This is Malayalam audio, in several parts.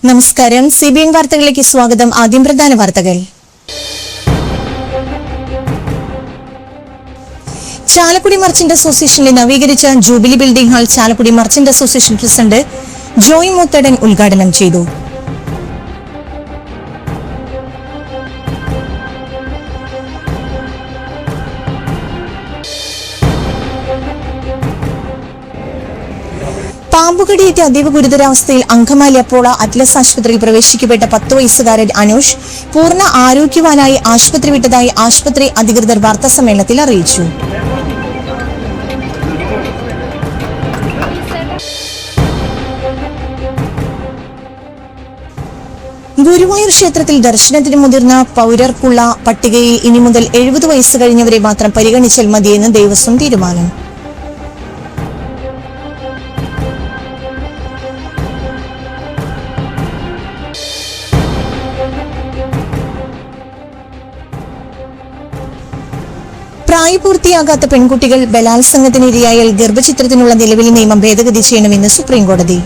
നമസ്കാരം. CBN വാർത്തകളിലേക്ക് സ്വാഗതം. ആദ്യം പ്രധാന വാർത്തകൾ. ചാലക്കുടി മർച്ചന്റ് അസോസിയേഷനിലെ നവീകരിച്ച jubilee building hall Chalakudy merchant association president Joy Moothedan ഉദ്ഘാടനം ചെയ്തു. പാമ്പുകടിയേറ്റ് അതീവ ഗുരുതരാവസ്ഥയിൽ അങ്കമാലി അപ്പോളോ അറ്റ്ലസ് ആശുപത്രിയിൽ പ്രവേശിക്കപ്പെട്ട 10 വയസ്സുകാരൻ അനൂഷ് പൂർണ്ണ ആരോഗ്യവാനായി ആശുപത്രി വിട്ടതായി ആശുപത്രി അധികൃതർ വാർത്താസമ്മേളനത്തിൽ അറിയിച്ചു. ഗുരുവായൂർ ക്ഷേത്രത്തിൽ ദർശനത്തിന് മുതിർന്ന പൗരർക്കുള്ള പട്ടികയിൽ ഇനി മുതൽ 70 വയസ്സ് കഴിഞ്ഞവരെ മാത്രം പരിഗണിച്ചാൽ മതിയെന്ന് ദേവസ്വം തീരുമാനം. പ്രായപൂർത്തിയാകാത്ത പെൺകുട്ടികൾ ബലാത്സംഗത്തിനിരയായാൽ ഗർഭചിത്രത്തിനുള്ള നിലവിലെ നിയമം ഭേദഗതി ചെയ്യണമെന്ന് സുപ്രീംകോടതി.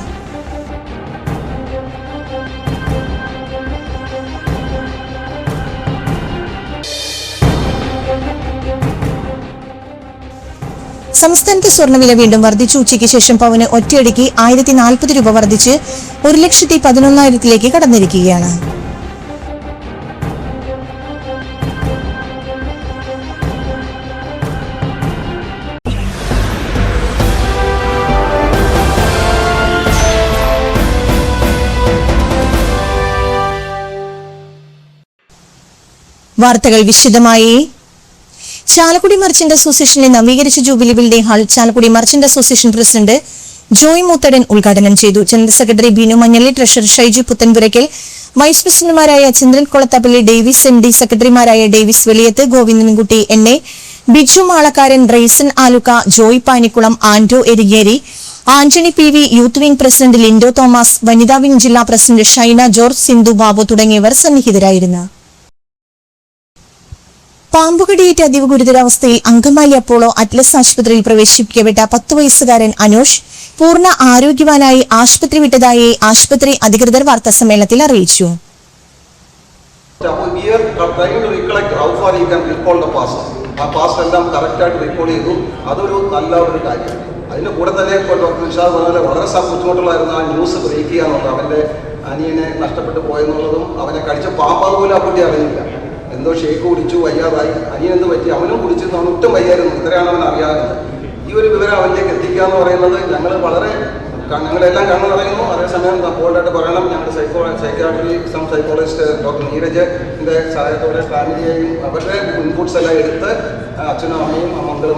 സംസ്ഥാനത്ത് സ്വർണ്ണവില വീണ്ടും വർദ്ധിച്ചു. ഉച്ചയ്ക്ക് ശേഷം പവന് ഒറ്റയടിക്ക് 1040 രൂപ വർദ്ധിച്ച് 1,11,000 കടന്നിരിക്കുകയാണ്. വാർത്തകൾ വിശദമായി. ചാലക്കുടി മർച്ചന്റ് അസോസിയേഷനിലെ നവീകരിച്ച jubilee building hall Chalakudy merchant association president Joy Moothedan ഉദ്ഘാടനം ചെയ്തു. General secretary Binu Manjali, treasurer Shaiju Puthanpurackal, vice പ്രസിഡന്റുമാരായ ചന്ദ്രൻ കൊളത്താപ്പള്ളി, ഡേവിസ് MD, സെക്രട്ടറിമാരായ Davis Veliyath, Govindankutty NA, Biju Malakkaran, Raison Aluka, Joy Panikulam, Anto Eringeri, Antony PV, youth wing president Lindo Thomas, വനിതാ വിംഗ് ജില്ലാ പ്രസിഡന്റ് ഷൈന ജോർജ്, സിന്ധു ബാബു തുടങ്ങിയവർ സന്നിഹിതരായിരുന്നു. പാമ്പുകടിയേറ്റ് അതീവ ഗുരുതരാവസ്ഥയിൽ അങ്കമാലി അപ്പോളോ അറ്റ്ലസ് ആശുപത്രിയിൽ പ്രവേശിപ്പിക്കപ്പെട്ട 10 വയസ്സുകാരൻ അനൂഷ് പൂർണ്ണ ആരോഗ്യവാനായി ആശുപത്രി വിട്ടതായി ആശുപത്രി അധികൃതർ വാർത്താസമ്മേളനത്തിൽ അറിയിച്ചു. അതൊരു നല്ല ഒരു കാര്യം. അതിന് കൂടെ തന്നെ ഇപ്പോൾ ഡോക്ടർ നിഷാദ് പറഞ്ഞാൽ വളരെ ബുദ്ധിമുട്ടുള്ളായിരുന്നു ആ ന്യൂസ് ബ്രേക്ക് ചെയ്യാന്നുള്ളത്. അവൻ്റെ അനിയനെ നഷ്ടപ്പെട്ടു പോയെന്നുള്ളതും അവനെ കടിച്ച പാമ്പാത് പോലും ആ കുട്ടി അറിയില്ല. എന്തോ ഷേക്ക് കുടിച്ചു, വയ്യാതായി, അനിയനെന്ത് പറ്റി, അവനും കുടിച്ചിരുന്നു, അവൻ ഒട്ടും വയ്യായിരുന്നു. ഇത്രയാണ് അവൻ അറിയാറുള്ളത്. ഈ ഒരു വിവരം അവനിലേക്ക് എത്തിക്കുക എന്ന് പറയുന്നത് ഞങ്ങളെല്ലാം കണ്ണു പറയുന്നു. അതേസമയം ബോൾഡായിട്ട് പറയണം, ഞങ്ങളുടെ സൈക്കോളജിസ്റ്റ് ഡോക്ടർ നീരജിൻ്റെ സഹായത്തോടെ ഫാമിലിയെയും അവരുടെ ഇൻപുട്സ് എല്ലാം എടുത്ത് അച്ഛനും അമ്മയും മക്കളും.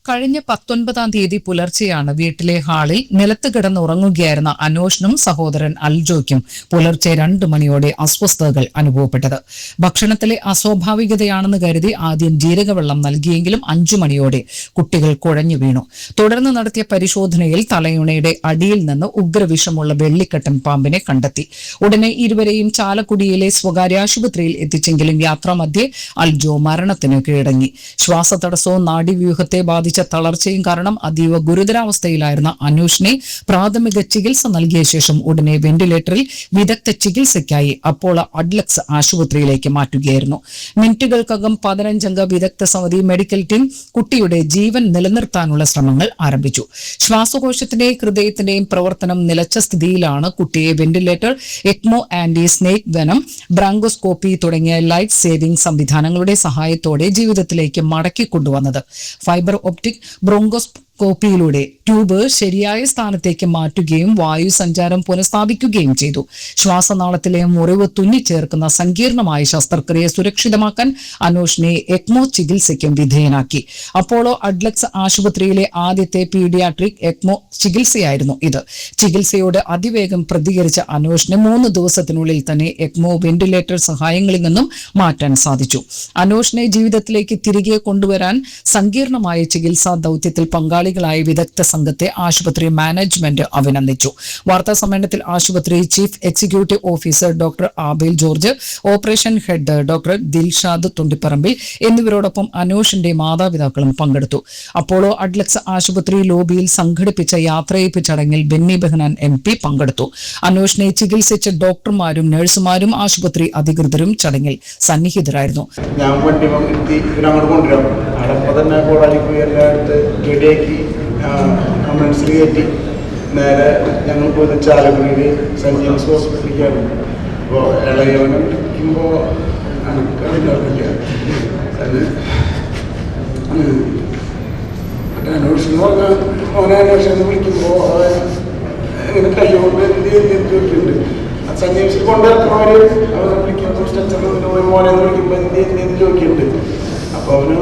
കഴിഞ്ഞ 19-ാം തീയതി പുലർച്ചെയാണ് വീട്ടിലെ ഹാളിൽ നിലത്ത് കിടന്നുറങ്ങുകയായിരുന്ന അനോഷിനും സഹോദരൻ അൽജോയ്ക്കും പുലർച്ചെ 2 മണിയോടെ അസ്വസ്ഥതകൾ അനുഭവപ്പെട്ടത്. ഭക്ഷണത്തിലെ അസ്വാഭാവികതയാണെന്ന് കരുതി ആദ്യം ജീരകവെള്ളം നൽകിയെങ്കിലും 5 മണിയോടെ കുട്ടികൾ കുഴഞ്ഞു വീണു. തുടർന്ന് നടത്തിയ പരിശോധനയിൽ തലയുണയുടെ അടിയിൽ നിന്ന് ഉഗ്രവിഷമുള്ള വെള്ളിക്കട്ടൻ പാമ്പിനെ കണ്ടെത്തി. ഉടനെ ഇരുവരെയും ചാലക്കുടിയിലെ സ്വകാര്യ ആശുപത്രിയിൽ എത്തിച്ചെങ്കിലും യാത്രാമധ്യേ അൽജോ മരണത്തിന് കീഴടങ്ങി. ശ്വാസതടസ്സവും നാഡീവ്യൂഹത്തെ ബാധിച്ച തളർച്ചയും കാരണം അതീവ ഗുരുതരാവസ്ഥയിലായിരുന്ന അനൂഷിനെ പ്രാഥമിക ചികിത്സ നൽകിയ ശേഷം ഉടനെ വെന്റിലേറ്ററിൽ വിദഗ്ധ ചികിത്സയ്ക്കായി അപ്പോളോ അഡ്ലക്സ് ആശുപത്രിയിലേക്ക് മാറ്റുകയായിരുന്നു. മിനിറ്റുകൾക്കകം 15-അംഗ വിദഗ്ധ സമിതി മെഡിക്കൽ ടീം കുട്ടിയുടെ ജീവൻ നിലനിർത്താനുള്ള ശ്രമങ്ങൾ ആരംഭിച്ചു. ശ്വാസകോശത്തിന്റെയും ഹൃദയത്തിന്റെയും പ്രവർത്തനം നിലച്ച സ്ഥിതിയിലാണ് കുട്ടിയെ ventilator, ECMO, anti snake venom, bronchoscopy തുടങ്ങിയ ലൈഫ് സേവിംഗ് സംവിധാനങ്ങളുടെ സഹായത്തോടെ ജീവിതത്തിലേക്ക് മടക്കിക്കൊണ്ടുവന്നത്. ഫൈബർ ഒപ്റ്റിക് ബ്രോങ്കോസ്കോപ്പിയിലൂടെ ട്യൂബ് ശരിയായ സ്ഥാനത്തേക്ക് മാറ്റുകയും വായു സഞ്ചാരം പുനഃസ്ഥാപിക്കുകയും ചെയ്തു. ശ്വാസനാളത്തിലെ മുറിവ് തുന്നിച്ചേർക്കുന്ന സങ്കീർണമായ ശസ്ത്രക്രിയ സുരക്ഷിതമാക്കാൻ അനൂഷിനെ എക്മോ ചികിത്സയ്ക്കും വിധേയനാക്കി. അപ്പോളോ അഡ്ലക്സ് ആശുപത്രിയിലെ ആദ്യത്തെ പീഡിയാട്രിക് എക്മോ ചികിത്സയായിരുന്നു ഇത്. ചികിത്സയോട് അതിവേഗം പ്രതികരിച്ച അനൂഷിന് 3 ദിവസത്തിനുള്ളിൽ തന്നെ എക്മോ, വെന്റിലേറ്റർ സഹായങ്ങളിൽ നിന്നും മാറ്റാൻ സാധിച്ചു. അനൂഷിനെ ജീവിതത്തിലേക്ക് തിരികെ കൊണ്ടുവരാൻ സങ്കീർണമായ ചികിത്സാ ദൗത്യത്തിൽ പങ്കാളി മലയാളികളായ വിദഗ്ധ സംഘത്തെ ആശുപത്രി മാനേജ്മെന്റ് അഭിനന്ദിച്ചു. വാർത്താ സമ്മേളനത്തിൽ ആശുപത്രി chief executive officer doctor Abel George, operation head doctor Dilshad Thundiparambil എന്നിവരോടൊപ്പം അനൂഷിന്റെ മാതാപിതാക്കളും പങ്കെടുത്തു. അപ്പോളോ അഡ്ലക്സ് ആശുപത്രി ലോബിയിൽ സംഘടിപ്പിച്ച യാത്രയയപ്പ് ചടങ്ങിൽ ബെന്നി ബെഹനാൻ MP പങ്കെടുത്തു. അനൂഷിനെ ചികിത്സിച്ച ഡോക്ടർമാരും നഴ്സുമാരും ആശുപത്രി അധികൃതരും ചടങ്ങിൽ സന്നിഹിതരായിരുന്നു. തന്നെ കോടാലി പോയി എല്ലായിടത്ത് റെഡിയാക്കി ആംബുലൻസിൽ കയറ്റി നേരെ ഞങ്ങൾ പോയത് ചാലക്കുടിയിൽ സെൻറ്റ് ജെയിംസ് ഹോസ്പിറ്റലിലേക്കാണ്. അപ്പോൾ ഇളയവനെ വിളിക്കുമ്പോൾ അനക്കറിയില്ല അത് അന്വേഷണം പറഞ്ഞാൽ മോനെ അന്വേഷണം വിളിക്കുമ്പോൾ ഇങ്ങനെ കൈകൊണ്ട് എന്തൊക്കെയുണ്ട് സെൻറ്റ് ജെയിംസിൽ കൊണ്ടുവരുന്നവർ അവരെ വിളിക്കുമ്പോൾ സ്ട്രെച്ചറിൽ മോനെ വിളിക്കുമ്പോൾ എന്ത് ചോദിക്കുന്നുണ്ട്. അപ്പോൾ അവന്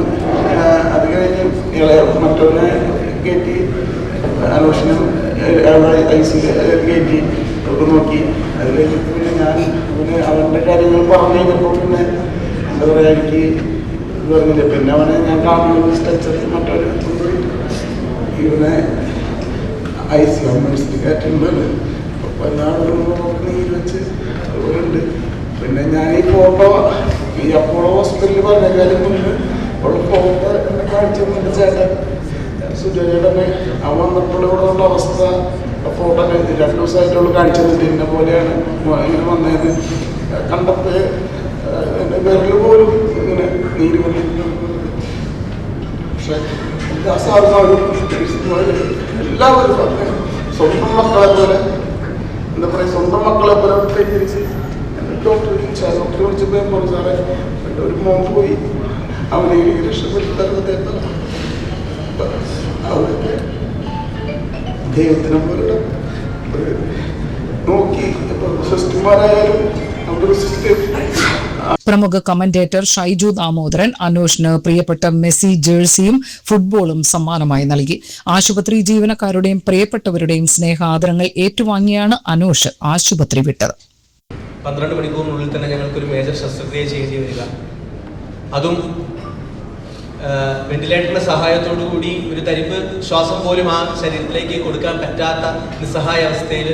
അത് കഴിഞ്ഞ് മറ്റവനെ കയറ്റി അന്വേഷണം ICU കയറ്റി ഒക്കെ നോക്കി. അത് കഴിഞ്ഞിട്ട് പിന്നെ ഞാൻ അവൻ്റെ കാര്യങ്ങൾ പറഞ്ഞു കഴിഞ്ഞപ്പോൾ പിന്നെ എന്താ പറയുക എനിക്ക് ഇത് പറഞ്ഞില്ല. പിന്നെ അവനെ ഞാൻ കാണുന്നത് സ്ട്രെച്ചറിൽ മറ്റവരെ ഇവനെ ICU കയറ്റുന്നത് അപ്പോൾ എല്ലാവരും നീര് വെച്ച് അതുപോലെ ഉണ്ട്. പിന്നെ ഞാൻ ഈ ഫോട്ടോ ഈ അപ്പോളോ ഹോസ്പിറ്റലിൽ പറഞ്ഞ കാര്യം മുന്നേ അവിടെ ഫോട്ടോ എന്നെ കാണിച്ചു തന്നിട്ട് ചേട്ടൻ സുജേട്ടനെ അവൻ വന്നപ്പോൾ ഇവിടെ ഉള്ള അവസ്ഥ ഫോട്ടോ 2 ദിവസമായിട്ടുള്ള കാണിച്ചു തന്നിട്ട് എന്നെ പോലെയാണ് ഇങ്ങനെ വന്നത്. കണ്ടപ്പോൾ എൻ്റെ വിരൽ പോലും ഇങ്ങനെ നീര് കൊണ്ടിരുന്നു. പക്ഷെ എല്ലാ സാധനങ്ങളും എല്ലാവരും സ്വന്തം മക്കളെ പോലെ എന്താ പറയുക സ്വന്തം മക്കളെ പോലെ തിരിച്ച് ഡോക്ടറെ വിളിച്ചപ്പോൾ പറഞ്ഞു സാറേ എൻ്റെ ഒരു മോൻ പോയി അവനെ രക്ഷപ്പെടുത്താൻ അവരൊക്കെ ദൈവത്തിനെ പോലെ നോക്കി സിസ്റ്റർമാരായാലും നമ്മുടെ ഒരു സിസ്റ്റം. പ്രമുഖ കമന്റേറ്റർ ഷൈജു ദാമോദരൻ അനൂഷിന് പ്രിയപ്പെട്ട മെസ്സി ജേഴ്സിയും ഫുട്ബോളും സമ്മാനമായി നൽകി. ആശുപത്രി ജീവനക്കാരുടെയും പ്രിയപ്പെട്ടവരുടെയും സ്നേഹാദരങ്ങൾ ഏറ്റുവാങ്ങിയാണ് അനൂഷ് ആശുപത്രി വിട്ടത്. 12 മണിക്കൂറിനുള്ളിൽ തന്നെ ഞങ്ങൾക്കൊരു മേജർ ശസ്ത്രക്രിയ ചെയ്യേണ്ടി വരിക, അതും വെന്റിലേറ്ററിന്റെ സഹായത്തോടു കൂടി ഒരു തരിപ്പ് ശ്വാസം പോലും ആ ശരീരത്തിലേക്ക് കൊടുക്കാൻ പറ്റാത്ത നിസ്സഹായ അവസ്ഥയിൽ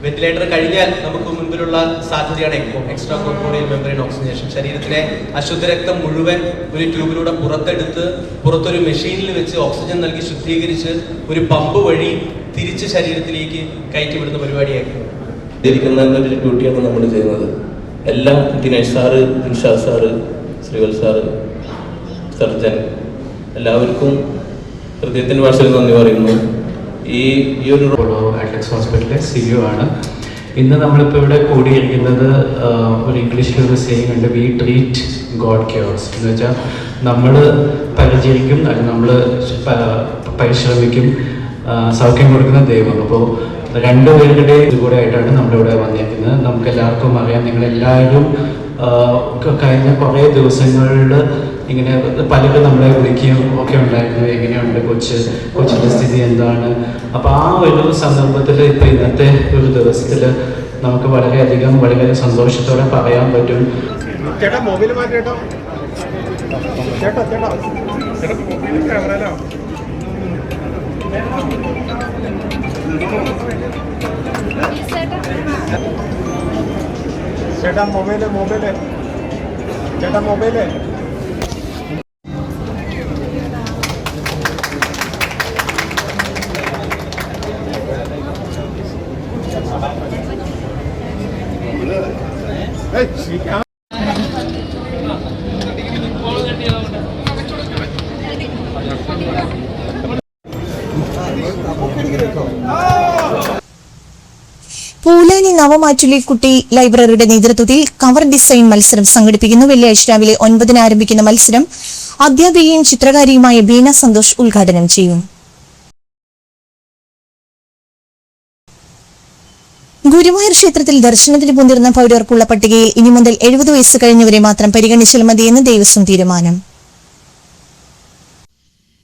വെന്റിലേറ്റർ കഴിഞ്ഞാൽ നമുക്ക് മുൻപിലുള്ള സാധ്യതയാണ് എക്സ്ട്രാ കോർപ്പോറിയൽ മെംബ്രെയിൻ ഓക്സിജനേഷൻ. ശരീരത്തിലെ അശുദ്ധ രക്തം മുഴുവൻ ഒരു ട്യൂബിലൂടെ പുറത്തെടുത്ത് പുറത്തൊരു മെഷീനിൽ വെച്ച് ഓക്സിജൻ നൽകി ശുദ്ധീകരിച്ച് ഒരു പമ്പ് വഴി തിരിച്ച് ശരീരത്തിലേക്ക് കയറ്റിവിടുന്ന പരിപാടിയായിരുന്നു. ഒരു ഡ്യൂട്ടിയാണ് നമ്മൾ ചെയ്യുന്നത്. എല്ലാം Dinesh sir, Dinshad sir, Shreeval sir, surgeon, എല്ലാവർക്കും ഹൃദയത്തിൻ്റെ ഭാഷയിൽ നന്ദി പറയുന്നു. ഈ ഒരു അഡ്ലക്സ് ഹോസ്പിറ്റലിലെ CEO ആണ്. ഇന്ന് നമ്മളിപ്പോൾ ഇവിടെ കൂടിയിരിക്കുന്നത് ഒരു ഇംഗ്ലീഷിൽ ഒരു സേയിങ് ഉണ്ട്, വി ട്രീറ്റ് ഗോഡ് ക്യൂർസ്. എന്ന് വെച്ചാൽ നമ്മൾ പരിചരിക്കും, അത് നമ്മൾ പരിശ്രമിക്കും, സൗഖ്യം കൊടുക്കുന്ന ദൈവം. അപ്പോൾ രണ്ടുപേരുടെ കൂടെ ആയിട്ടാണ് നമ്മളിവിടെ വന്നിരിക്കുന്നത്. നമുക്ക് എല്ലാവർക്കും അറിയാം, നിങ്ങളെല്ലാവരും കഴിഞ്ഞ കുറേ ദിവസങ്ങളിൽ ഇങ്ങനെ പലരും നമ്മളെ വിളിക്കുകയും ഒക്കെ ഉണ്ടായിരുന്നു, എങ്ങനെയുണ്ട് കൊച്ചിൻ്റെ സ്ഥിതി എന്താണ്. അപ്പോൾ ആ ഒരു സന്ദർഭത്തിൽ ഇപ്പോൾ ഇന്നത്തെ ഒരു ദിവസത്തിൽ നമുക്ക് വളരെയധികം വളരെ സന്തോഷത്തോടെ പറയാൻ പറ്റും. ചേട്ടാ മൊബൈൽ മാറ്റിട്ടോ, ചേട്ടാ ചേട്ടാ ക്യാമറയിലോ ചേട്ടാ മൊബൈല് ചേട്ടാ മൊബൈല്. പൂലാനി നവമാറ്റുലിക്കുട്ടി ലൈബ്രറിയുടെ നേതൃത്വത്തിൽ കവർ ഡിസൈൻ മത്സരം സംഘടിപ്പിക്കുന്നു. വെള്ളിയാഴ്ച രാവിലെ 9 ആരംഭിക്കുന്ന മത്സരം അധ്യാപികയും ചിത്രകാരിയുമായ ബീന സന്തോഷ് ഉദ്ഘാടനം ചെയ്യും. ഗുരുവായൂർ ക്ഷേത്രത്തിൽ ദർശനത്തിന് പോന്നിരുന്ന പൗരർക്കുള്ള പട്ടികയിൽ ഇനി മുതൽ 70 വയസ്സ് കഴിഞ്ഞവരെ മാത്രം പരിഗണിച്ചാൽ മതിയെന്ന് ദേവസ്വം തീരുമാനം.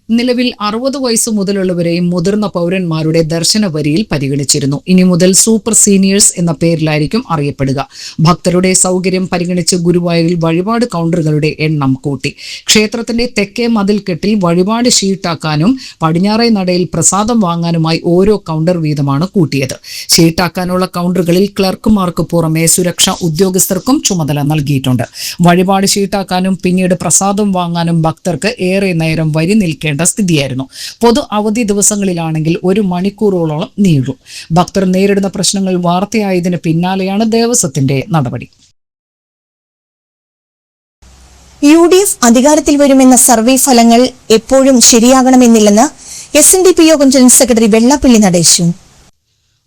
നിലവിൽ 60 വയസ്സ് മുതലുള്ളവരെയും മുതിർന്ന പൗരന്മാരുടെ ദർശന വരിയിൽ പരിഗണിച്ചിരുന്നു. ഇനി മുതൽ സൂപ്പർ സീനിയേഴ്സ് എന്ന പേരിലായിരിക്കും അറിയപ്പെടുക. ഭക്തരുടെ സൗകര്യം പരിഗണിച്ച് ഗുരുവായൂരിൽ വഴിപാട് കൗണ്ടറുകളുടെ എണ്ണം കൂട്ടി. ക്ഷേത്രത്തിന്റെ തെക്കേ മതിൽക്കെട്ടിൽ വഴിപാട് ഷീട്ടാക്കാനും പടിഞ്ഞാറേ നടയിൽ പ്രസാദം വാങ്ങാനുമായി ഓരോ കൗണ്ടർ വീതമാണ് കൂട്ടിയത്. ഷീട്ടാക്കാനുള്ള കൗണ്ടറുകളിൽ ക്ലർക്കുമാർക്ക് പുറമെ സുരക്ഷാ ഉദ്യോഗസ്ഥർക്കും ചുമതല നൽകിയിട്ടുണ്ട്. വഴിപാട് ഷീട്ടാക്കാനും പിന്നീട് പ്രസാദം വാങ്ങാനും ഭക്തർക്ക് ഏറെ നേരം വരി നിൽക്കേണ്ട സ്ഥിതിയായിരുന്നു. പൊതു അവധി ദിവസങ്ങളിലാണെങ്കിൽ 1 മണിക്കൂറോളം നീളും. ഭക്തർ നേരിടുന്ന പ്രശ്നങ്ങൾ വാർത്തയായതിന് പിന്നാലെയാണ് ദേവസ്വത്തിന്റെ നടപടി. UDF അധികാരത്തിൽ വരുമെന്ന സർവേ ഫലങ്ങൾ എപ്പോഴും ശരിയാകണമെന്നില്ലെന്ന് SNDP യോഗം ജനറൽ സെക്രട്ടറി വെള്ളാപ്പള്ളി നടേശൻ.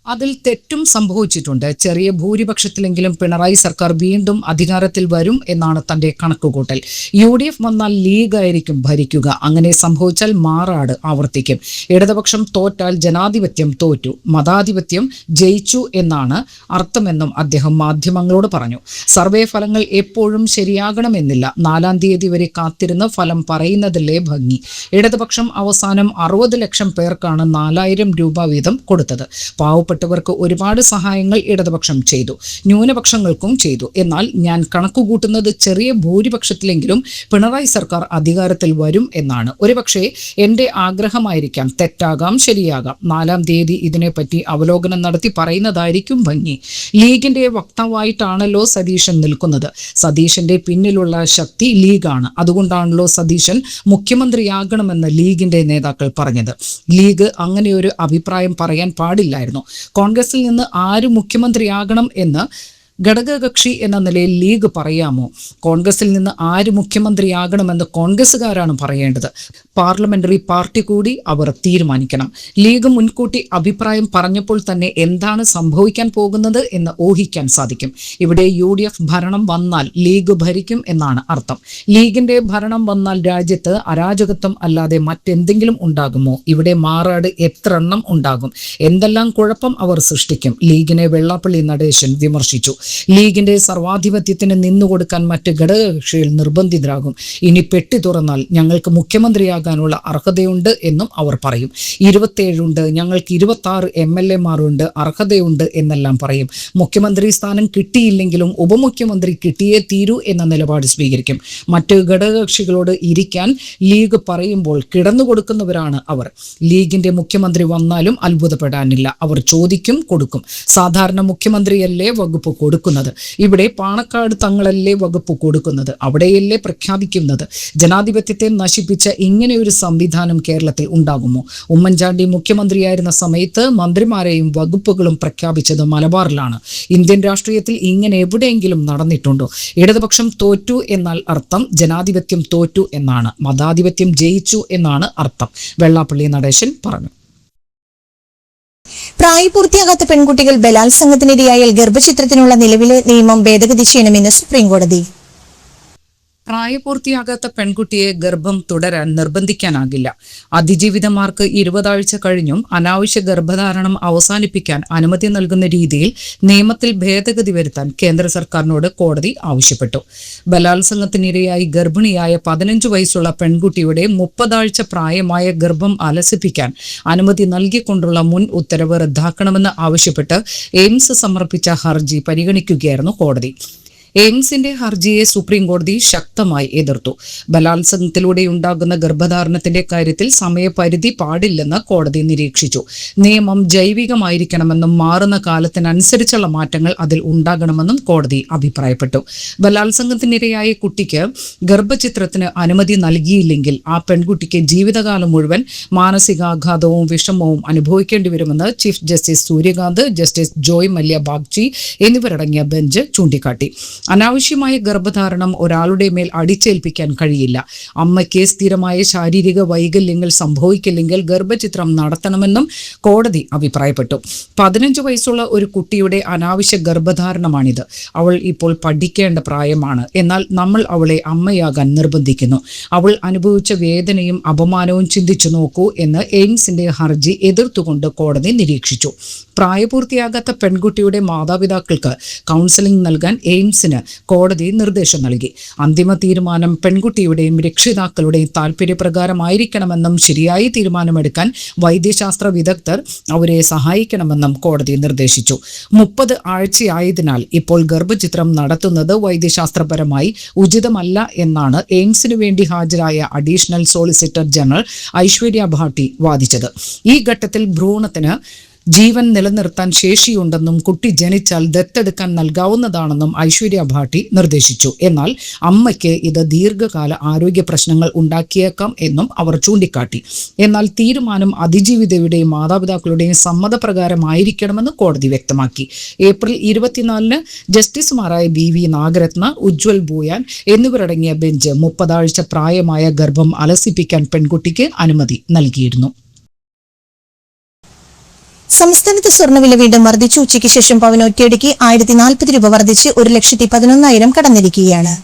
അതിൽ തെറ്റും സംഭവിച്ചിട്ടുണ്ട്. ചെറിയ ഭൂരിപക്ഷത്തിലെങ്കിലും പിണറായി സർക്കാർ വീണ്ടും അധികാരത്തിൽ വരും എന്നാണ് തന്റെ കണക്കുകൂട്ടൽ. UDF വന്നാൽ ലീഗായിരിക്കും ഭരിക്കുക. അങ്ങനെ സംഭവിച്ചാൽ മാറാട് ആവർത്തിക്കും. ഇടതുപക്ഷം തോറ്റാൽ ജനാധിപത്യം തോറ്റു, മതാധിപത്യം ജയിച്ചു എന്നാണ് അർത്ഥമെന്നും അദ്ദേഹം മാധ്യമങ്ങളോട് പറഞ്ഞു. സർവേ ഫലങ്ങൾ എപ്പോഴും ശരിയാകണമെന്നില്ല. 4-ാം തീയതി വരെ കാത്തിരുന്ന് ഫലം പറയുന്നതിലെ ഭംഗി. ഇടതുപക്ഷം അവസാനം 60 ലക്ഷം പേർക്കാണ് 4000 രൂപ വീതം കൊടുത്തത്. പാവപ്പെട്ടവർക്ക് ഒരുപാട് സഹായങ്ങൾ ഇടതുപക്ഷം ചെയ്തു, ന്യൂനപക്ഷങ്ങൾക്കും ചെയ്തു. എന്നാൽ ഞാൻ കണക്കുകൂട്ടുന്നത് ചെറിയ ഭൂരിപക്ഷത്തിലെങ്കിലും പിണറായി സർക്കാർ അധികാരത്തിൽ വരും എന്നാണ്. ഒരുപക്ഷെ എന്റെ ആഗ്രഹമായിരിക്കാം, തെറ്റാകാം, ശരിയാകാം. 4-ാം തീയതി ഇതിനെപ്പറ്റി അവലോകനം നടത്തി പറയുന്നതായിരിക്കും ഭംഗി. ലീഗിന്റെ വക്താവായിട്ടാണല്ലോ സതീശൻ നിൽക്കുന്നത്. സതീശന്റെ പിന്നിലുള്ള ശക്തി ലീഗാണ്. അതുകൊണ്ടാണല്ലോ സതീശൻ മുഖ്യമന്ത്രിയാകണമെന്ന് ലീഗിന്റെ നേതാക്കൾ പറഞ്ഞത്. ലീഗ് അങ്ങനെയൊരു അഭിപ്രായം പറയാൻ പാടില്ലായിരുന്നു. കോൺഗ്രസിൽ നിന്ന് ആര് മുഖ്യമന്ത്രിയാകണം എന്ന് ഘടകകക്ഷി എന്ന നിലയിൽ ലീഗ് പറയാമോ? കോൺഗ്രസിൽ നിന്ന് ആര് മുഖ്യമന്ത്രിയാകണമെന്ന് കോൺഗ്രസുകാരാണ് പറയേണ്ടത്. പാർലമെന്ററി പാർട്ടി കൂടി അവർ തീരുമാനിക്കണം. ലീഗ് മുൻകൂട്ടി അഭിപ്രായം പറഞ്ഞപ്പോൾ തന്നെ എന്താണ് സംഭവിക്കാൻ പോകുന്നത് എന്ന് ഊഹിക്കാൻ സാധിക്കും. ഇവിടെ UDF ഭരണം വന്നാൽ ലീഗ് ഭരിക്കും എന്നാണ് അർത്ഥം. ലീഗിന്റെ ഭരണം വന്നാൽ രാജ്യത്ത് അരാജകത്വം അല്ലാതെ മറ്റെന്തെങ്കിലും ഉണ്ടാകുമോ? ഇവിടെ മാറാട് എത്ര എണ്ണം ഉണ്ടാകും? എന്തെല്ലാം കുഴപ്പം അവർ സൃഷ്ടിക്കും? ലീഗിനെ വെള്ളാപ്പള്ളി നടേശൻ വിമർശിച്ചു. ലീഗിന്റെ സർവാധിപത്യത്തിന് നിന്നുകൊടുക്കാൻ മറ്റ് ഘടകകക്ഷികൾ നിർബന്ധിതരാകും. ഇനി പെട്ടി തുറന്നാൽ ഞങ്ങൾക്ക് മുഖ്യമന്ത്രിയാകാനുള്ള അർഹതയുണ്ട് എന്നും അവർ പറയും. 27 ഉണ്ട്, ഞങ്ങൾക്ക് 26 MLA-മാരുണ്ട്, അർഹതയുണ്ട് എന്നെല്ലാം പറയും. മുഖ്യമന്ത്രി സ്ഥാനം കിട്ടിയില്ലെങ്കിലും ഉപമുഖ്യമന്ത്രി കിട്ടിയേ തീരൂ എന്ന നിലപാട് സ്വീകരിക്കും. മറ്റ് ഘടകകക്ഷികളോട് ഇരിക്കാൻ ലീഗ് പറയുമ്പോൾ കിടന്നുകൊടുക്കുന്നവരാണ് അവർ. ലീഗിന്റെ മുഖ്യമന്ത്രി വന്നാലും അത്ഭുതപ്പെടാനില്ല. അവർ ചോദിക്കും, കൊടുക്കും. സാധാരണ മുഖ്യമന്ത്രിയല്ലേ വകുപ്പ് കൊടുക്കുന്നത്? ഇവിടെ പാണക്കാട് തങ്ങളല്ലേ വകുപ്പ് കൊടുക്കുന്നത്? അവിടെയല്ലേ പ്രഖ്യാപിക്കുന്നത്? ജനാധിപത്യത്തെ നശിപ്പിച്ച ഇങ്ങനെയൊരു സംവിധാനം കേരളത്തിൽ ഉണ്ടാകുമോ? ഉമ്മൻചാണ്ടി മുഖ്യമന്ത്രിയായിരുന്ന സമയത്ത് മന്ത്രിമാരെയും വകുപ്പുകളും പ്രഖ്യാപിച്ചത് മലബാറിലാണ്. ഇന്ത്യൻ രാഷ്ട്രീയത്തിൽ ഇങ്ങനെ എവിടെയെങ്കിലും നടന്നിട്ടുണ്ടോ? ഇടതുപക്ഷം തോറ്റു എന്നാൽ അർത്ഥം ജനാധിപത്യം തോറ്റു എന്നാണ്, മതാധിപത്യം ജയിച്ചു എന്നാണ് അർത്ഥം. വെള്ളാപ്പള്ളി നടേശൻ പറഞ്ഞു. പ്രായപൂർത്തിയാകാത്ത പെൺകുട്ടികൾ ബലാത്സംഗത്തിനിരയായാൽ ഗർഭചിത്രത്തിനുള്ള നിലവിലെ നിയമം ഭേദഗതി ചെയ്യണമെന്ന് സുപ്രീംകോടതി. പ്രായപൂർത്തിയാകാത്ത പെൺകുട്ടിയെ ഗർഭം തുടരാൻ നിർബന്ധിക്കാനാകില്ല. അതിജീവിതമാർക്ക് 20 ആഴ്ച കഴിഞ്ഞും അനാവശ്യ ഗർഭധാരണം അവസാനിപ്പിക്കാൻ അനുമതി നൽകുന്ന രീതിയിൽ നിയമത്തിൽ ഭേദഗതി വരുത്താൻ കേന്ദ്ര സർക്കാരിനോട് കോടതി ആവശ്യപ്പെട്ടു. ബലാത്സംഗത്തിനിരയായി ഗർഭിണിയായ 15 വയസ്സുള്ള പെൺകുട്ടിയുടെ 30 ആഴ്ച പ്രായമായ ഗർഭം അലസിപ്പിക്കാൻ അനുമതി നൽകിക്കൊണ്ടുള്ള മുൻ ഉത്തരവ് റദ്ദാക്കണമെന്ന് ആവശ്യപ്പെട്ട് എയിംസ് സമർപ്പിച്ച ഹർജി പരിഗണിക്കുകയായിരുന്നു കോടതി. എയിംസിന്റെ ഹർജിയെ സുപ്രീം കോടതി ശക്തമായി എതിർത്തു. ബലാത്സംഗത്തിലൂടെയുണ്ടാകുന്ന ഗർഭധാരണത്തിന്റെ കാര്യത്തിൽ സമയപരിധി പാടില്ലെന്ന് കോടതി നിരീക്ഷിച്ചു. നിയമം ജൈവികമായിരിക്കണമെന്നും മാറുന്ന കാലത്തിനനുസരിച്ചുള്ള മാറ്റങ്ങൾ അതിൽ ഉണ്ടാകണമെന്നും കോടതി അഭിപ്രായപ്പെട്ടു. ബലാത്സംഗത്തിനിരയായ കുട്ടിക്ക് ഗർഭചിത്രത്തിന് അനുമതി നൽകിയില്ലെങ്കിൽ ആ പെൺകുട്ടിക്ക് ജീവിതകാലം മുഴുവൻ മാനസികാഘാതവും വിഷമവും അനുഭവിക്കേണ്ടി വരുമെന്ന് chief justice Surya Kant, justice Joymalya Bagchi എന്നിവരടങ്ങിയ ബെഞ്ച് ചൂണ്ടിക്കാട്ടി. അനാവശ്യമായ ഗർഭധാരണം ഒരാളുടെ മേൽ അടിച്ചേൽപ്പിക്കാൻ കഴിയില്ല. അമ്മയ്ക്ക് സ്ഥിരമായ ശാരീരിക വൈകല്യങ്ങൾ സംഭവിക്കില്ലെങ്കിൽ ഗർഭചിത്രം നടത്തണമെന്നും കോടതി അഭിപ്രായപ്പെട്ടു. 15 വയസ്സുള്ള ഒരു കുട്ടിയുടെ അനാവശ്യ ഗർഭധാരണമാണിത്. അവൾ ഇപ്പോൾ പഠിക്കേണ്ട പ്രായമാണ്. എന്നാൽ നമ്മൾ അവളെ അമ്മയാകാൻ നിർബന്ധിക്കുന്നു. അവൾ അനുഭവിച്ച വേദനയും അപമാനവും ചിന്തിച്ചു നോക്കൂ എന്ന് എയിംസിന്റെ ഹർജി എതിർത്തുകൊണ്ട് കോടതി നിരീക്ഷിച്ചു. പ്രായപൂർത്തിയാകാത്ത പെൺകുട്ടിയുടെ മാതാപിതാക്കൾക്ക് കൗൺസിലിംഗ് നൽകാൻ എയിംസിന് എയിംസിന് കോടതി നിർദ്ദേശം നൽകി. അന്തിമ തീരുമാനം പെൺകുട്ടിയുടെയും രക്ഷിതാക്കളുടെയും താൽപര്യപ്രകാരമായിരിക്കണമെന്നും ശരിയായി തീരുമാനമെടുക്കാൻ വൈദ്യശാസ്ത്ര വിദഗ്ധർ അവരെ സഹായിക്കണമെന്നും കോടതി നിർദ്ദേശിച്ചു. 30 ആഴ്ചയായതിനാൽ ഇപ്പോൾ ഗർഭചിത്രം നടത്തുന്നത് വൈദ്യശാസ്ത്രപരമായി ഉചിതമല്ല എന്നാണ് എയിംസിനു വേണ്ടി ഹാജരായ additional solicitor general Aishwarya Bhati വാദിച്ചത്. ഈ ഘട്ടത്തിൽ ഭ്രൂണത്തിന് ജീവൻ നിലനിർത്താൻ ശേഷിയുണ്ടെന്നും കുട്ടി ജനിച്ചാൽ ദത്തെടുക്കാൻ നൽകാവുന്നതാണെന്നും ഐശ്വര്യ ഭാട്ടി നിർദ്ദേശിച്ചു. എന്നാൽ അമ്മയ്ക്ക് ഇത് ദീർഘകാല ആരോഗ്യ പ്രശ്നങ്ങൾ ഉണ്ടാക്കിയേക്കാം എന്നും അവർ ചൂണ്ടിക്കാട്ടി. എന്നാൽ തീരുമാനം അതിജീവിതയുടെയും മാതാപിതാക്കളുടെയും സമ്മതപ്രകാരമായിരിക്കണമെന്ന് കോടതി വ്യക്തമാക്കി. ഏപ്രിൽ 24 ജസ്റ്റിസുമാരായ BV നാഗരത്ന, ഉജ്വൽ ഭൂയാൻ എന്നിവരടങ്ങിയ ബെഞ്ച് 30 ആഴ്ച പ്രായമായ ഗർഭം അലസിപ്പിക്കാൻ പെൺകുട്ടിക്ക് അനുമതി നൽകിയിരുന്നു. സംസ്ഥാനത്ത് സ്വർണ്ണവില വീണ്ടും വർദ്ധിച്ചു. ഉച്ചയ്ക്ക് ശേഷം പവന് ഒറ്റയടിക്ക് 1040 രൂപ വർദ്ധിച്ച് 1,11,000 കടന്നിരിക്കുകയാണ്.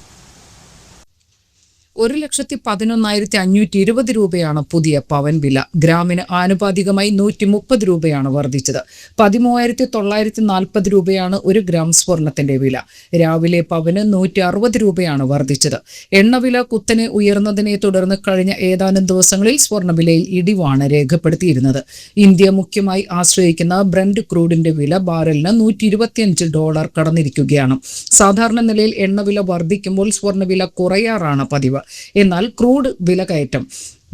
1,11,520 രൂപയാണ് പുതിയ പവൻ വില. ഗ്രാമിന് ആനുപാതികമായി 130 രൂപയാണ് വർദ്ധിച്ചത്. 13,940 രൂപയാണ് 1 ഗ്രാം സ്വർണത്തിന്റെ വില. രാവിലെ പവന് 160 രൂപയാണ് വർദ്ധിച്ചത്. എണ്ണവില കുത്തനെ ഉയർന്നതിനെ തുടർന്ന് കഴിഞ്ഞ ഏതാനും ദിവസങ്ങളിൽ സ്വർണ്ണവിലയിൽ ഇടിവാണ് രേഖപ്പെടുത്തിയിരുന്നത്. ഇന്ത്യ മുഖ്യമായി ആശ്രയിക്കുന്ന ബ്രന്റ് ക്രൂഡിന്റെ വില ബാരലിന് $125 കടന്നിരിക്കുകയാണ്. സാധാരണ നിലയിൽ എണ്ണവില വർദ്ധിക്കുമ്പോൾ സ്വർണ്ണവില കുറയാറാണ് പതിവ്. എന്നാൽ ക്രൂഡ് വിലകയറ്റം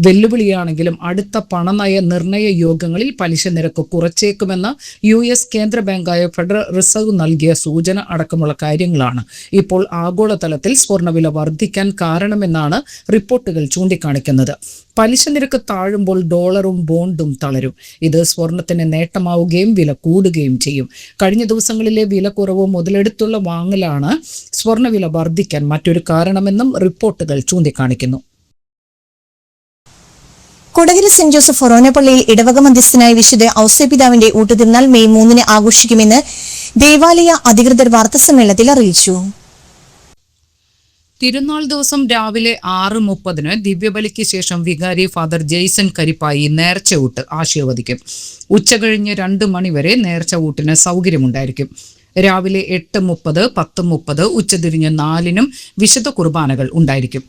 വെല്ലുവിളിയാണെങ്കിലും അടുത്ത പണനയ നിർണയ യോഗങ്ങളിൽ പലിശ നിരക്ക് കുറച്ചേക്കുമെന്ന് US കേന്ദ്ര ബാങ്കായ ഫെഡറൽ റിസർവ് നൽകിയ സൂചന അടക്കമുള്ള കാര്യങ്ങളാണ് ഇപ്പോൾ ആഗോളതലത്തിൽ സ്വർണ്ണവില വർദ്ധിക്കാൻ കാരണമെന്നാണ് റിപ്പോർട്ടുകൾ ചൂണ്ടിക്കാണിക്കുന്നത്. പലിശ നിരക്ക് താഴുമ്പോൾ ഡോളറും ബോണ്ടും തളരും. ഇത് സ്വർണത്തിന് നേട്ടമാവുകയും വില കൂടുകയും ചെയ്യും. കഴിഞ്ഞ ദിവസങ്ങളിലെ വില കുറവ് മുതലെടുത്തുള്ള വാങ്ങലാണ് സ്വർണ്ണവില വർദ്ധിക്കാൻ മറ്റൊരു കാരണമെന്നും റിപ്പോർട്ടുകൾ ചൂണ്ടിക്കാണിക്കുന്നു. കൊടകര സെന്റ് ജോസഫ് ഫൊറോന പള്ളിയിൽ ഇടവക മധ്യസ്ഥനായ വിശുദ്ധ ഔസേപിതാവിന്റെ ഊട്ടുതിരുനാൾ മെയ് 3 ആഘോഷിക്കുമെന്ന് ദേവാലയ അധികൃതർ വാർത്താസമ്മേളനത്തിൽ അറിയിച്ചു. തിരുനാൾ ദിവസം രാവിലെ 6:30 ദിവ്യബലിക്ക് ശേഷം വികാരി ഫാദർ ജെയ്സൺ കരിപ്പായി നേർച്ച ഊട്ട് ആശീർവദിക്കും. ഉച്ചകഴിഞ്ഞ് 2 മണിവരെ നേർച്ച ഊട്ടിന് സൗകര്യമുണ്ടായിരിക്കും. രാവിലെ 8:30, 10:30, ഉച്ചതിരിഞ്ഞ് 4 വിശുദ്ധ കുർബാനകൾ ഉണ്ടായിരിക്കും.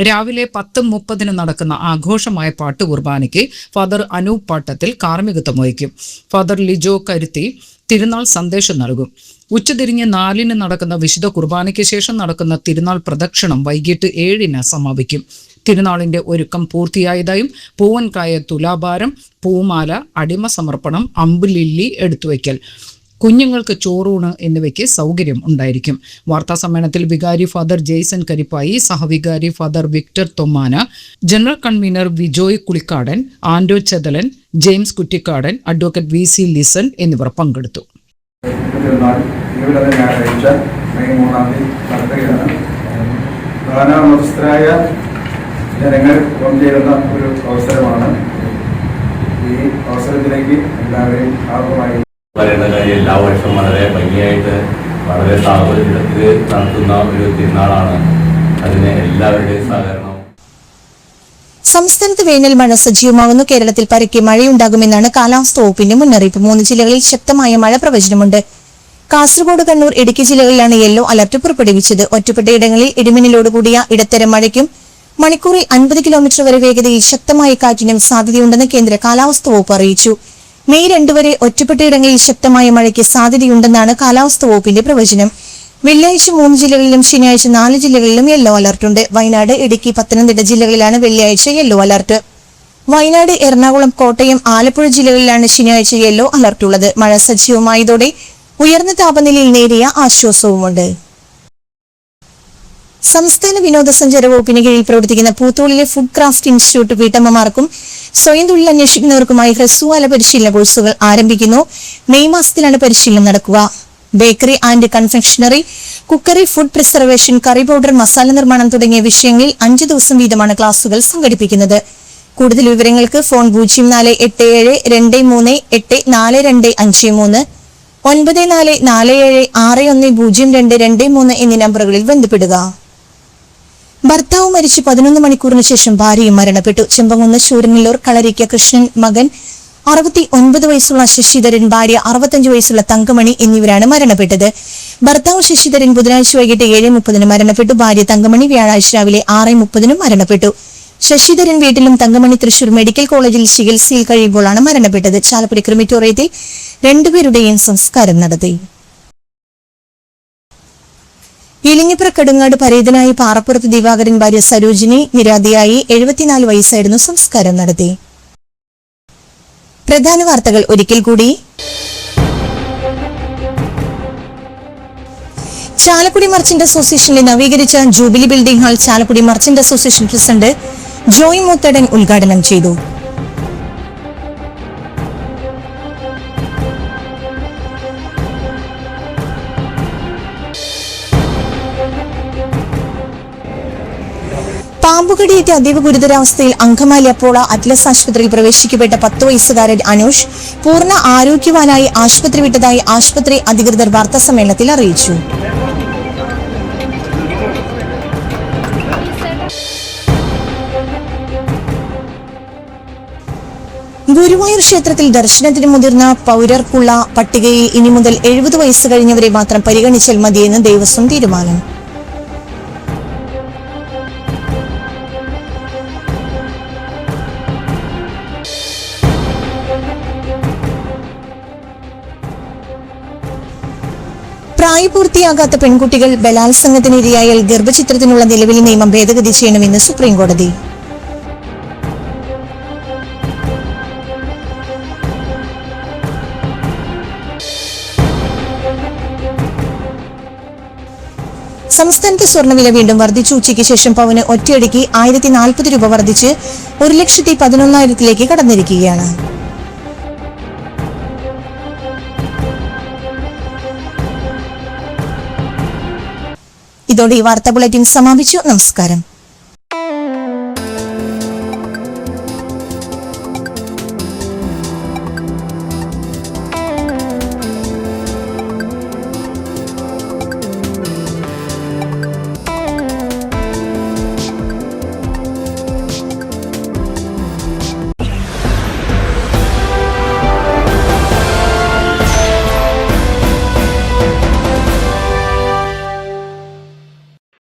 രാവിലെ 10:30 നടക്കുന്ന ആഘോഷമായ പാട്ട് കുർബാനയ്ക്ക് ഫാദർ അനൂപ് പാട്ടത്തിൽ കാർമ്മികത്വം വഹിക്കും. ഫാദർ ലിജോ കരുത്തി തിരുനാൾ സന്ദേശം നൽകും. ഉച്ചതിരിഞ്ഞ് 4 നടക്കുന്ന വിശുദ്ധ കുർബാനയ്ക്ക് ശേഷം നടക്കുന്ന തിരുനാൾ പ്രദക്ഷിണം വൈകിട്ട് 7 സമാപിക്കും. തിരുനാളിന്റെ ഒരുക്കം പൂർത്തിയായതായും പൂവൻകായ തുലാഭാരം, പൂമാല, അടിമ സമർപ്പണം, അമ്പുലില്ലി എടുത്തുവയ്ക്കൽ, കുഞ്ഞുങ്ങൾക്ക് ചോറൂണ് എന്നിവയ്ക്ക് സൗകര്യം ഉണ്ടായിരിക്കും. വാർത്താസമ്മേളനത്തിൽ വികാരി ഫാദർ ജെയ്സൺ കരിപ്പായി, സഹവികാരി father Victor Thommana, general convener Vijoy Kulikkadan, Ando Chethalan, James Kuttikkadan, advocate VC Lison എന്നിവർ പങ്കെടുത്തു. ജനങ്ങൾ പങ്കുചേരുന്ന ഒരു അവസരമാണ്. ഈ അവസരത്തിലേക്ക് എല്ലാവരെയും ആർവമായി പറയുന്ന കാര്യം എല്ലാ വർഷവും വളരെ ഭംഗിയായിട്ട് വളരെ സാഹോദര്യത്തിൽ നടത്തുന്ന ഒരു തിരുനാളാണ്. അതിന് എല്ലാവരുടെയും സഹകരണം. സംസ്ഥാനത്ത് വേനൽ മഴ സജീവമാകുന്നു. കേരളത്തിൽ പരക്കെ മഴയുണ്ടാകുമെന്നാണ് കാലാവസ്ഥാ വകുപ്പിന്റെ മുന്നറിയിപ്പ്. 3 ജില്ലകളിൽ ശക്തമായ മഴ പ്രവചനമുണ്ട്. കാസർഗോഡ്, കണ്ണൂർ, ഇടുക്കി ജില്ലകളിലാണ് യെല്ലോ അലർട്ട് പുറപ്പെടുവിച്ചത്. ഒറ്റപ്പെട്ടയിടങ്ങളിൽ ഇടിമിന്നലോടുകൂടിയ ഇടത്തരം മഴയ്ക്കും മണിക്കൂറിൽ 50 കിലോമീറ്റർ വരെ വേഗതയിൽ ശക്തമായ കാറ്റിനും സാധ്യതയുണ്ടെന്ന് കേന്ദ്ര കാലാവസ്ഥാ വകുപ്പ് അറിയിച്ചു. മെയ് 2 വരെ ഒറ്റപ്പെട്ടയിടങ്ങളിൽ ശക്തമായ മഴയ്ക്ക് സാധ്യതയുണ്ടെന്നാണ് കാലാവസ്ഥാ വകുപ്പിന്റെ പ്രവചനം. വെള്ളിയാഴ്ച 3 ജില്ലകളിലും ശനിയാഴ്ച 4 ജില്ലകളിലും യെല്ലോ അലർട്ടുണ്ട്. വയനാട്, ഇടുക്കി, പത്തനംതിട്ട ജില്ലകളിലാണ് വെള്ളിയാഴ്ച യെല്ലോ അലർട്ട്. വയനാട്, എറണാകുളം, കോട്ടയം, ആലപ്പുഴ ജില്ലകളിലാണ് ശനിയാഴ്ച യെല്ലോ അലർട്ടുള്ളത്. മഴ സജീവമായതോടെ ഉയർന്ന താപനിലയിൽ നേരിയ ആശ്വാസവുമുണ്ട്. സംസ്ഥാന വിനോദസഞ്ചാര വകുപ്പിന് കീഴിൽ പ്രവർത്തിക്കുന്ന പൂത്തോളിലെ ഫുഡ് ക്രാഫ്റ്റ് ഇൻസ്റ്റിറ്റ്യൂട്ട് വീട്ടമ്മമാർക്കും സ്വയം തൊഴിൽ അന്വേഷിക്കുന്നവർക്കുമായി ഹ്രസ്വകാല പരിശീലന കോഴ്സുകൾ ആരംഭിക്കുന്നു. മെയ് മാസത്തിലാണ് പരിശീലനം നടക്കുക. Bakery and confectionery, cookery, food preservation, curry powder, masala നിർമ്മാണം തുടങ്ങിയ വിഷയങ്ങളിൽ 5 ദിവസം വീതമാണ് ക്ലാസുകൾ സംഘടിപ്പിക്കുന്നത്. കൂടുതൽ വിവരങ്ങൾക്ക് ഫോൺ 0487238425 9447610223 എന്നീ നമ്പറുകളിൽ ബന്ധപ്പെടുക. ഭർത്താവ് മരിച്ച് 11 മണിക്കൂറിന് ശേഷം ഭാര്യയും മരണപ്പെട്ടു. ചെമ്പകുന്ന് ശൂരനല്ലൂർ കളരിക്ക കൃഷ്ണൻ മകൻ 69 വയസ്സുള്ള ശശിധരൻ, ഭാര്യ 65 വയസ്സുള്ള തങ്കമണി എന്നിവരാണ് മരണപ്പെട്ടത്. ഭർത്താവ് ശശിധരൻ ബുധനാഴ്ച വൈകിട്ട് 7:30 മരണപ്പെട്ടു. ഭാര്യ തങ്കമണി വ്യാഴാഴ്ച രാവിലെ 6:30 മരണപ്പെട്ടു. ശശിധരൻ വീട്ടിലും തങ്കമണി തൃശൂർ മെഡിക്കൽ കോളേജിൽ ചികിത്സയിൽ കഴിയുമ്പോഴാണ് മരണപ്പെട്ടത്. ചാലക്കുടി ക്രിമിറ്റോറിയത്തിൽ രണ്ടുപേരുടെയും സംസ്കാരം നടത്തി. ഇലിഞ്ഞിപ്പുറ കടുങ്ങാട് പരേതനായ പാറപ്പുറത്ത് ദിവാകരൻ ഭാര്യ സരോജിനി നിര്യാതയായി 74 വയസ്സായിരുന്നു. സംസ്കാരം നടത്തി. പ്രധാന വാർത്തകൾ ഒരിക്കൽ കൂടി. ചാലക്കുടി മർച്ചന്റ് അസോസിയേഷനിലെ നവീകരിച്ച jubilee building hall Chalakudy merchant association president Joy Moothedan ഉദ്ഘാടനം ചെയ്തു. പാമ്പുകടിയേറ്റ അതീവ ഗുരുതരാവസ്ഥയിൽ അങ്കമാലി അപ്പോള അറ്റ്ലസ് ആശുപത്രിയിൽ പ്രവേശിക്കപ്പെട്ട 10 വയസ്സുകാരൻ അനൂഷ് പൂർണ്ണ ആരോഗ്യവാനായി ആശുപത്രി വിട്ടതായി ആശുപത്രി അധികൃതർ വാർത്താസമ്മേളനത്തിൽ അറിയിച്ചു. ഗുരുവായൂർ ക്ഷേത്രത്തിൽ ദർശനത്തിന് മുതിർന്ന പൗരർക്കുള്ള പട്ടികയിൽ ഇനി മുതൽ 70 വയസ്സ് കഴിഞ്ഞവരെ മാത്രം പരിഗണിച്ചാൽ മതിയെന്ന് ദേവസ്വം തീരുമാനം. പ്രായപൂർത്തിയാകാത്ത പെൺകുട്ടികൾ ബലാത്സംഗത്തിനിരയായാൽ ഗർഭചിത്രത്തിനുള്ള നിലവിലെ നിയമം ഭേദഗതി ചെയ്യണമെന്ന് സുപ്രീംകോടതി. സംസ്ഥാനത്ത് സ്വർണ്ണവില വീണ്ടും വർദ്ധിച്ചു. ഉച്ചയ്ക്ക് ശേഷം പവന് ഒറ്റയടിക്ക് 1040 രൂപ വർദ്ധിച്ച് 1,11,000 കടന്നിരിക്കുകയാണ്. ഇതോടെ ഈ വാർത്താ ബുള്ളറ്റിൻ സമാപിച്ചു. നമസ്കാരം.